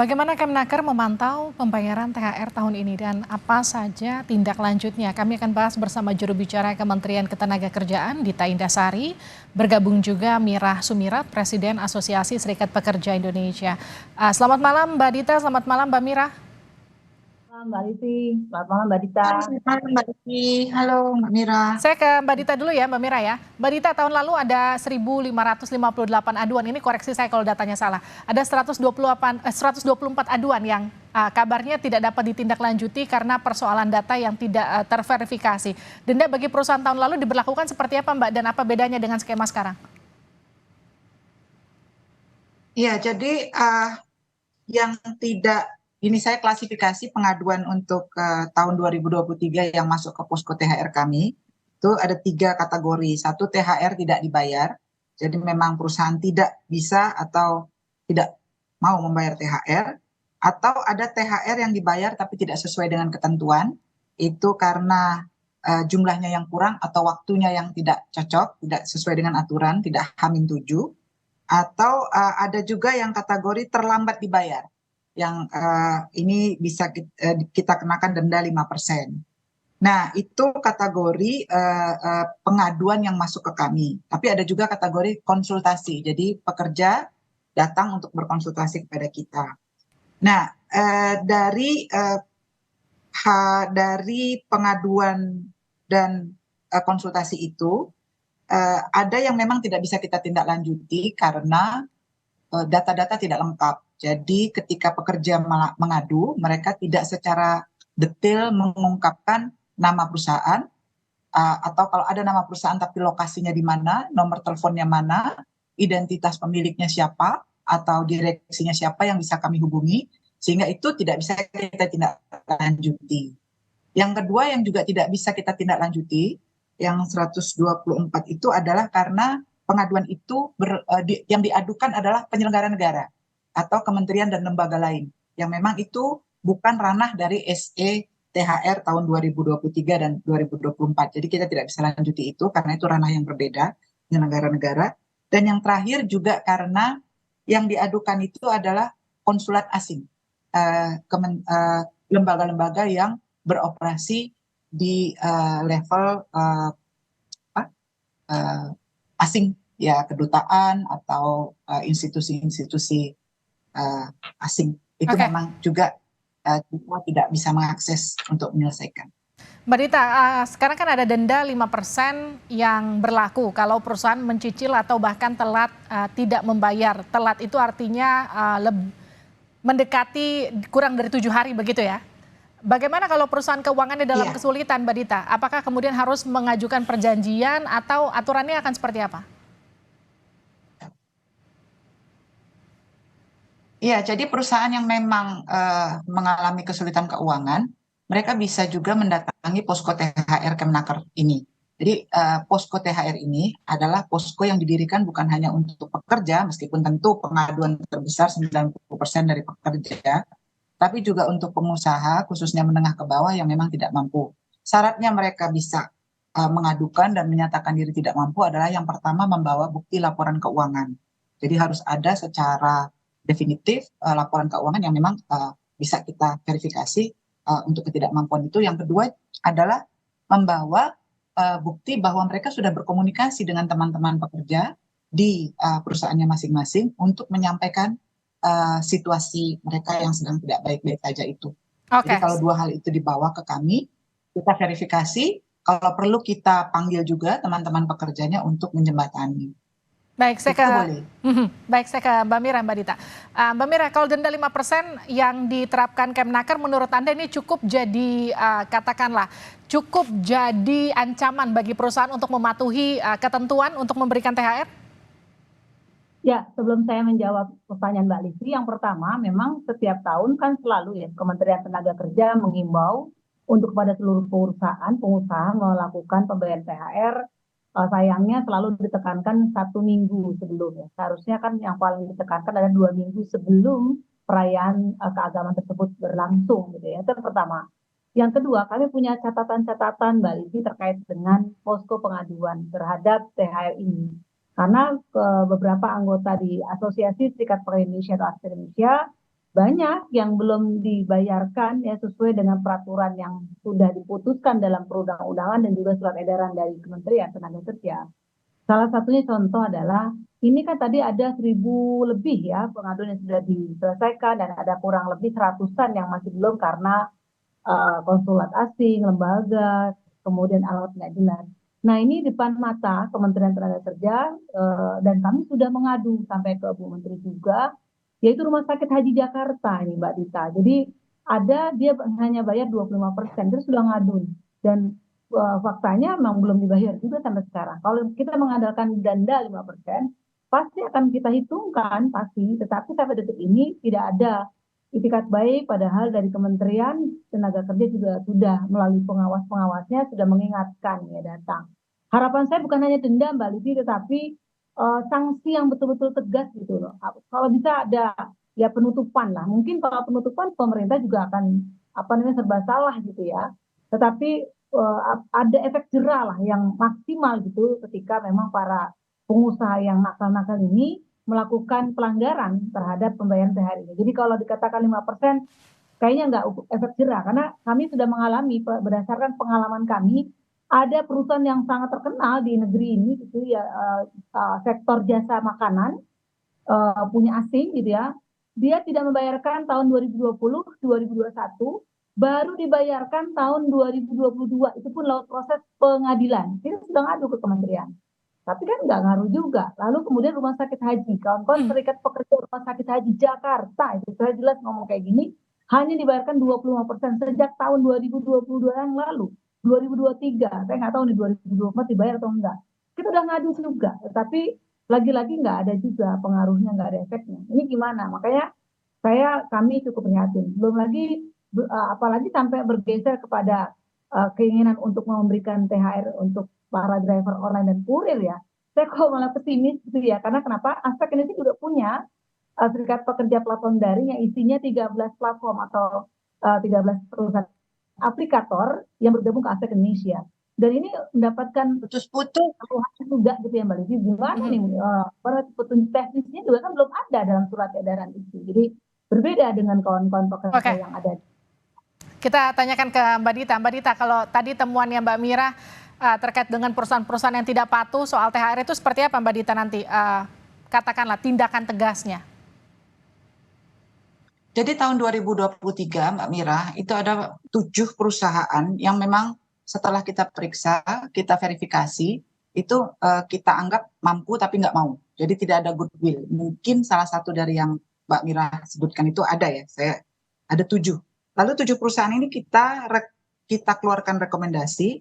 Bagaimana Kemnaker memantau pembayaran THR tahun ini dan apa saja tindak lanjutnya? Kami akan bahas bersama juru bicara Kementerian Ketenagakerjaan Dita Indasari. Bergabung juga Mirah Sumirat, Presiden Asosiasi Serikat Pekerja Indonesia. Selamat malam Mbak Dita, selamat malam Mbak Mirah. Malam Mbak Lisi, selamat malam Mbak Dita. Selamat malam Mbak Diki. Halo Mbak Mira. Saya ke Mbak Dita dulu ya Mbak Mirah ya. Mbak Dita, tahun lalu ada 1.558 aduan, ini koreksi saya kalau datanya salah. Ada 124 aduan yang kabarnya tidak dapat ditindaklanjuti karena persoalan data yang tidak terverifikasi. Denda bagi perusahaan tahun lalu diberlakukan seperti apa Mbak dan apa bedanya dengan skema sekarang? Ya, jadi yang tidak, ini saya klasifikasi pengaduan untuk tahun 2023 yang masuk ke posko THR kami, itu ada 3 kategori. Satu, THR tidak dibayar, jadi memang perusahaan tidak bisa atau tidak mau membayar THR, atau ada THR yang dibayar tapi tidak sesuai dengan ketentuan, itu karena jumlahnya yang kurang atau waktunya yang tidak cocok, tidak sesuai dengan aturan, tidak H-7, atau ada juga yang kategori terlambat dibayar, yang ini bisa kita kenakan denda 5%. Nah, itu kategori pengaduan yang masuk ke kami. Tapi ada juga kategori konsultasi, jadi pekerja datang untuk berkonsultasi kepada kita. Nah, dari pengaduan dan konsultasi itu, ada yang memang tidak bisa kita tindak lanjuti karena data-data tidak lengkap. Jadi ketika pekerja mengadu, mereka tidak secara detail mengungkapkan nama perusahaan, atau kalau ada nama perusahaan tapi lokasinya di mana, nomor teleponnya mana, identitas pemiliknya siapa, atau direksinya siapa yang bisa kami hubungi, sehingga itu tidak bisa kita tindak lanjuti. Yang kedua yang juga tidak bisa kita tindak lanjuti, yang 124 itu adalah karena pengaduan itu yang diadukan adalah penyelenggara negara atau kementerian dan lembaga lain yang memang itu bukan ranah dari SE THR tahun 2023 dan 2024. Jadi kita tidak bisa lanjuti itu karena itu ranah yang berbeda penyelenggara negara. Dan yang terakhir juga karena yang diadukan itu adalah konsulat asing, lembaga-lembaga yang beroperasi di level asing, ya kedutaan atau institusi-institusi asing. Itu memang juga kita tidak bisa mengakses untuk menyelesaikan. Mbak Dita, sekarang kan ada denda 5% yang berlaku kalau perusahaan mencicil atau bahkan telat tidak membayar. Telat itu artinya mendekati kurang dari 7 hari begitu ya. Bagaimana kalau perusahaan keuangannya dalam kesulitan Mbak Dita? Apakah kemudian harus mengajukan perjanjian atau aturannya akan seperti apa? Iya, jadi perusahaan yang memang mengalami kesulitan keuangan, mereka bisa juga mendatangi posko THR Kemnaker ini. Jadi posko THR ini adalah posko yang didirikan bukan hanya untuk pekerja, meskipun tentu pengaduan terbesar 90% dari pekerja, tapi juga untuk pengusaha, khususnya menengah ke bawah yang memang tidak mampu. Syaratnya mereka bisa mengadukan dan menyatakan diri tidak mampu adalah yang pertama membawa bukti laporan keuangan. Jadi harus ada secara definitif laporan keuangan yang memang bisa kita verifikasi untuk ketidakmampuan itu. Yang kedua adalah membawa bukti bahwa mereka sudah berkomunikasi dengan teman-teman pekerja di perusahaannya masing-masing untuk menyampaikan situasi mereka yang sedang tidak baik-baik saja itu. Jadi kalau 2 hal itu dibawa ke kami, kita verifikasi, kalau perlu kita panggil juga teman-teman pekerjanya untuk menjembatani. Baik, saya ke Mbak Mira, Mbak Dita. Mbak Mira, kalau denda 5% yang diterapkan Kemnaker menurut Anda ini cukup jadi katakanlah cukup jadi ancaman bagi perusahaan untuk mematuhi ketentuan untuk memberikan THR? Ya, sebelum saya menjawab pertanyaan Mbak Lisi, yang pertama memang setiap tahun kan selalu ya Kementerian Tenaga Kerja mengimbau untuk kepada seluruh perusahaan, pengusaha melakukan pemberian THR. Sayangnya selalu ditekankan 1 minggu sebelum ya. Seharusnya kan yang paling ditekankan adalah 2 minggu sebelum perayaan keagamaan tersebut berlangsung gitu ya. Itu yang pertama. Yang kedua, kami punya catatan-catatan Mbak Lisi terkait dengan posko pengaduan terhadap THR ini. Karena beberapa anggota di Asosiasi Serikat Pekerja Indonesia atau ASPI Indonesia banyak yang belum dibayarkan ya sesuai dengan peraturan yang sudah diputuskan dalam perundang-undangan dan juga surat edaran dari Kementerian Tenaga Kerja. Salah satunya contoh adalah ini kan tadi ada 1.000 lebih ya pengaduan yang sudah diselesaikan dan ada kurang lebih seratusan yang masih belum karena konsulat asing, lembaga, kemudian alamat nggak jelas. Nah ini depan mata Kementerian Tenaga Kerja dan kami sudah mengadu sampai ke Bu Menteri juga, yaitu Rumah Sakit Haji Jakarta ini Mbak Dita. Jadi ada dia hanya bayar 25%, terus sudah ngadu dan faktanya memang belum dibayar juga sampai sekarang. Kalau kita mengandalkan denda 5%, pasti akan kita hitungkan pasti, tetapi sampai detik ini tidak ada itikat baik, padahal dari Kementerian Tenaga Kerja juga sudah melalui pengawas-pengawasnya sudah mengingatkan ya datang. Harapan saya bukan hanya denda Mbak Livi, tetapi sanksi yang betul-betul tegas gitu loh. Kalau bisa ada ya penutupan lah. Mungkin kalau penutupan pemerintah juga akan apa namanya serba salah gitu ya. Tetapi ada efek jerah lah yang maksimal gitu ketika memang para pengusaha yang nakal-nakal ini melakukan pelanggaran terhadap pembayaran THR ini. Jadi kalau dikatakan 5%, kayaknya nggak efek jerah, karena kami sudah mengalami, berdasarkan pengalaman kami, ada perusahaan yang sangat terkenal di negeri ini, gitu ya, sektor jasa makanan, punya asing gitu ya, dia tidak membayarkan tahun 2020, 2021, baru dibayarkan tahun 2022, itu pun lewat proses pengadilan. Kita sudah ngadu ke kementerian. Tapi kan nggak ngaruh juga. Lalu kemudian rumah sakit haji, kawan-kawan Serikat Pekerja Rumah Sakit Haji Jakarta, itu saya jelas ngomong kayak gini, hanya dibayarkan 25% sejak tahun 2022 yang lalu, 2023. Saya nggak tahu nih 2024 dibayar atau enggak. Kita udah ngadu juga, tetapi lagi-lagi nggak ada juga pengaruhnya, nggak ada efeknya. Ini gimana? Makanya kami cukup prihatin. Belum lagi, apalagi sampai bergeser kepada keinginan untuk memberikan THR untuk para driver online dan kurir ya, saya kok malah pesimis gitu ya. Karena kenapa? Aspek Indonesia juga punya serikat pekerja platform daring yang isinya 13 platform atau 13 perusahaan aplikator yang bergabung ke Aspek Indonesia. Dan ini mendapatkan Putus-putus. keluhan juga gitu ya Mbak Livi. Gimana nih? Petunjuk teknisnya juga kan belum ada dalam surat edaran itu. Jadi berbeda dengan kawan-kawan pekerja yang ada. Kita tanyakan ke Mbak Dita. Mbak Dita, kalau tadi temuannya Mbak Mira terkait dengan perusahaan-perusahaan yang tidak patuh soal THR itu seperti apa Mbak Dita nanti? Katakanlah tindakan tegasnya. Jadi tahun 2023 Mbak Mira, itu ada 7 perusahaan yang memang setelah kita periksa, kita verifikasi, itu kita anggap mampu tapi nggak mau. Jadi tidak ada goodwill. Mungkin salah satu dari yang Mbak Mira sebutkan itu ada ya, saya ada 7. Lalu 7 perusahaan ini kita keluarkan rekomendasi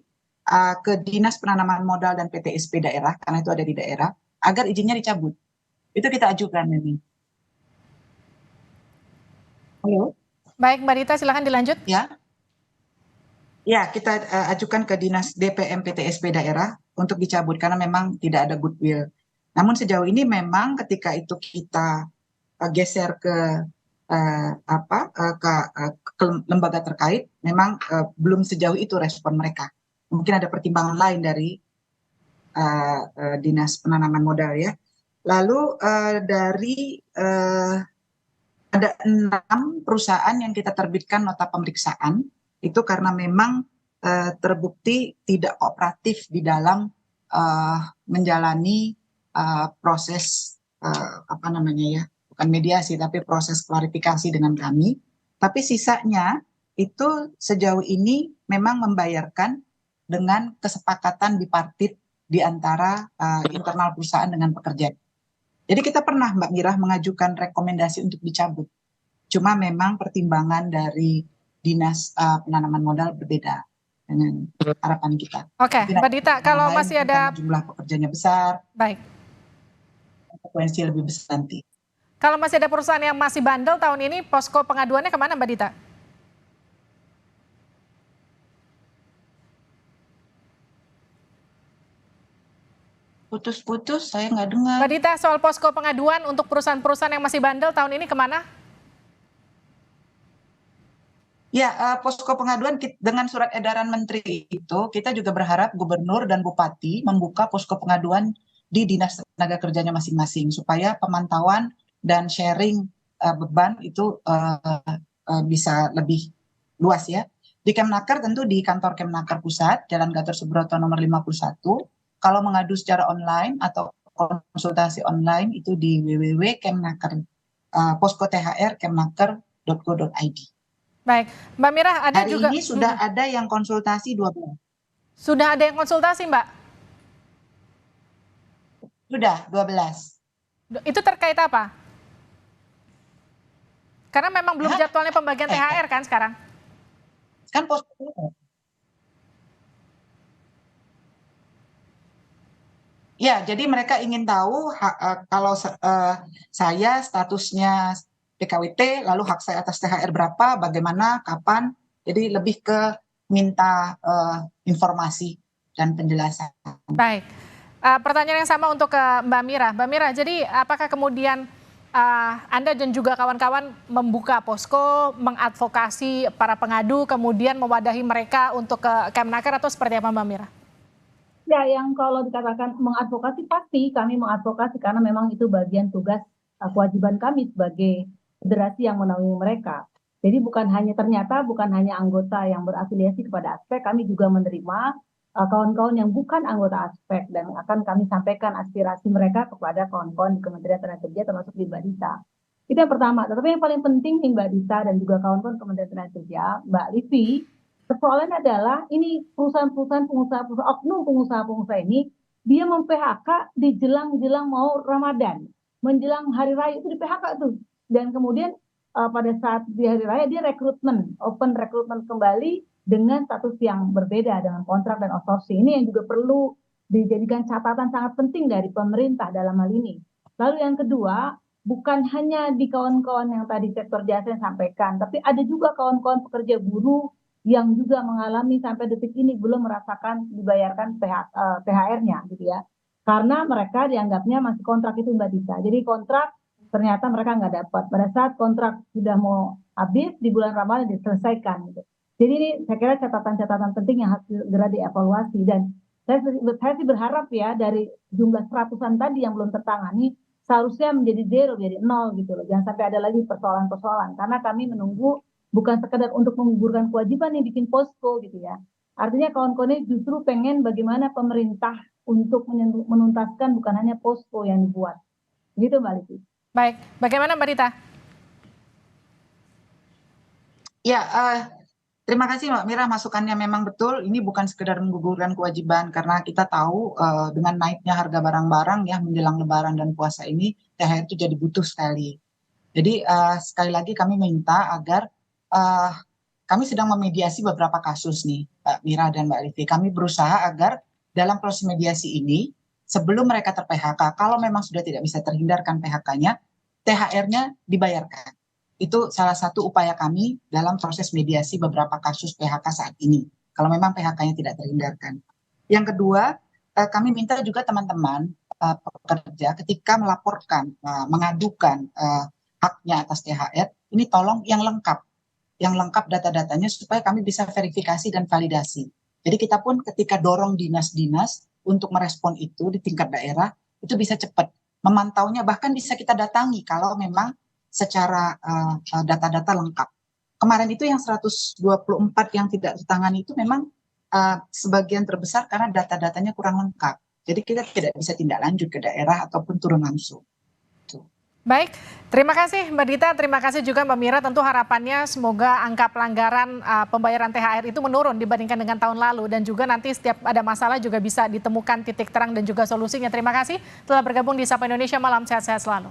ke Dinas Penanaman Modal dan PTSP daerah, karena itu ada di daerah, agar izinnya dicabut. Itu kita ajukan ini. Halo? Baik Mbak Dita, silahkan dilanjut. Ya, kita ajukan ke Dinas DPM PTSP daerah untuk dicabut karena memang tidak ada goodwill. Namun sejauh ini memang ketika itu kita geser ke lembaga terkait, memang belum sejauh itu respon mereka. Mungkin ada pertimbangan lain dari Dinas Penanaman Modal ya. Lalu ada 6 perusahaan yang kita terbitkan nota pemeriksaan, itu karena memang terbukti tidak kooperatif di dalam menjalani proses bukan mediasi tapi proses klarifikasi dengan kami. Tapi sisanya itu sejauh ini memang membayarkan dengan kesepakatan bipartit di antara internal perusahaan dengan pekerja. Jadi kita pernah Mbak Mira mengajukan rekomendasi untuk dicabut. Cuma memang pertimbangan dari Dinas Penanaman Modal berbeda dengan harapan kita. Oke, Mbak Dita, kalau masih ada jumlah pekerjanya besar, baik, konsekuensi lebih besar nanti. Kalau masih ada perusahaan yang masih bandel tahun ini, posko pengaduannya kemana Mbak Dita? Putus-putus, saya nggak dengar. Mbak Dita, soal posko pengaduan untuk perusahaan-perusahaan yang masih bandel tahun ini kemana? Ya, posko pengaduan dengan surat edaran menteri itu, kita juga berharap gubernur dan bupati membuka posko pengaduan di dinas tenaga kerjanya masing-masing supaya pemantauan dan sharing beban itu bisa lebih luas ya. Di Kemnaker tentu di kantor Kemnaker Pusat, Jalan Gatot Subroto nomor 51. Kalau mengadu secara online atau konsultasi online itu di www.kemnaker posko THR kemnaker.go.id. Baik, Mbak Mira, ada Hari juga ini sudah ada yang konsultasi 12. sudah ada yang konsultasi, Mbak. Sudah 12. Itu terkait apa? Karena memang belum jadwalnya pembagian THR kan sekarang. Kan posko. Ya, jadi mereka ingin tahu kalau saya statusnya PKWT, lalu hak saya atas THR berapa, bagaimana, kapan. Jadi lebih ke minta informasi dan penjelasan. Baik, pertanyaan yang sama untuk ke Mbak Mira. Mbak Mira, jadi apakah kemudian Anda dan juga kawan-kawan membuka posko, mengadvokasi para pengadu, kemudian mewadahi mereka untuk ke Kemnaker atau seperti apa, Mbak Mira? Ya, yang kalau dikatakan mengadvokasi, pasti kami mengadvokasi karena memang itu bagian tugas kewajiban kami sebagai federasi yang menaungi mereka. Jadi bukan hanya anggota yang berafiliasi kepada aspek, kami juga menerima kawan-kawan yang bukan anggota aspek dan akan kami sampaikan aspirasi mereka kepada kawan-kawan di Kementerian Tenaga Kerja termasuk di Mbak Dita. Itu yang pertama. Tetapi yang paling penting nih Mbak Dita dan juga kawan-kawan Kementerian Tenaga Kerja, Mbak Livi, persoalannya adalah ini perusahaan-perusahaan oknum pengusaha-pengusaha ini dia mem-PHK di jelang mau Ramadan, menjelang hari raya itu di PHK tuh. Dan kemudian pada saat di hari raya dia open rekrutmen kembali dengan status yang berbeda dengan kontrak dan outsourcing. Ini yang juga perlu dijadikan catatan sangat penting dari pemerintah dalam hal ini. Lalu yang kedua, bukan hanya di kawan-kawan yang tadi sektor jasa yang sampaikan, tapi ada juga kawan-kawan pekerja buruh yang juga mengalami sampai detik ini belum merasakan dibayarkan THR-nya gitu ya. Karena mereka dianggapnya masih kontrak itu Mbak Dita. Jadi kontrak ternyata mereka nggak dapat. Pada saat kontrak sudah mau habis di bulan Ramadan diselesaikan gitu. Jadi ini saya kira catatan-catatan penting yang harus segera dievaluasi dan saya sih berharap ya dari jumlah seratusan tadi yang belum tertangani seharusnya menjadi zero, jadi nol gitu loh. Jangan sampai ada lagi persoalan-persoalan karena kami menunggu bukan sekedar untuk menggugurkan kewajiban yang bikin posko gitu ya. Artinya kawan-kawan justru pengen bagaimana pemerintah untuk menuntaskan bukan hanya posko yang dibuat. Gitu Mbak Livi. Baik, bagaimana Mbak Dita? Ya, terima kasih Mbak Mira, masukannya memang betul. Ini bukan sekedar menggugurkan kewajiban karena kita tahu dengan naiknya harga barang-barang ya menjelang Lebaran dan puasa ini THR itu jadi butuh sekali. Jadi sekali lagi kami minta agar kami sedang memediasi beberapa kasus nih, Mbak Mira dan Mbak Livi. Kami berusaha agar dalam proses mediasi ini, sebelum mereka ter-PHK, kalau memang sudah tidak bisa terhindarkan PHK-nya, THR-nya dibayarkan. Itu salah satu upaya kami dalam proses mediasi beberapa kasus PHK saat ini, kalau memang PHK-nya tidak terhindarkan. Yang kedua, kami minta juga teman-teman pekerja ketika melaporkan, mengadukan haknya atas THR, ini tolong yang lengkap data-datanya supaya kami bisa verifikasi dan validasi. Jadi kita pun ketika dorong dinas-dinas untuk merespon itu di tingkat daerah, itu bisa cepat. Memantaunya bahkan bisa kita datangi kalau memang secara data-data lengkap. Kemarin itu yang 124 yang tidak ditangani itu memang sebagian terbesar karena data-datanya kurang lengkap. Jadi kita tidak bisa tindak lanjut ke daerah ataupun turun langsung. Baik, terima kasih Mbak Dita, terima kasih juga Mbak Mira. Tentu harapannya semoga angka pelanggaran pembayaran THR itu menurun dibandingkan dengan tahun lalu. Dan juga nanti setiap ada masalah juga bisa ditemukan titik terang dan juga solusinya. Terima kasih telah bergabung di Sapa Indonesia Malam, sehat-sehat selalu.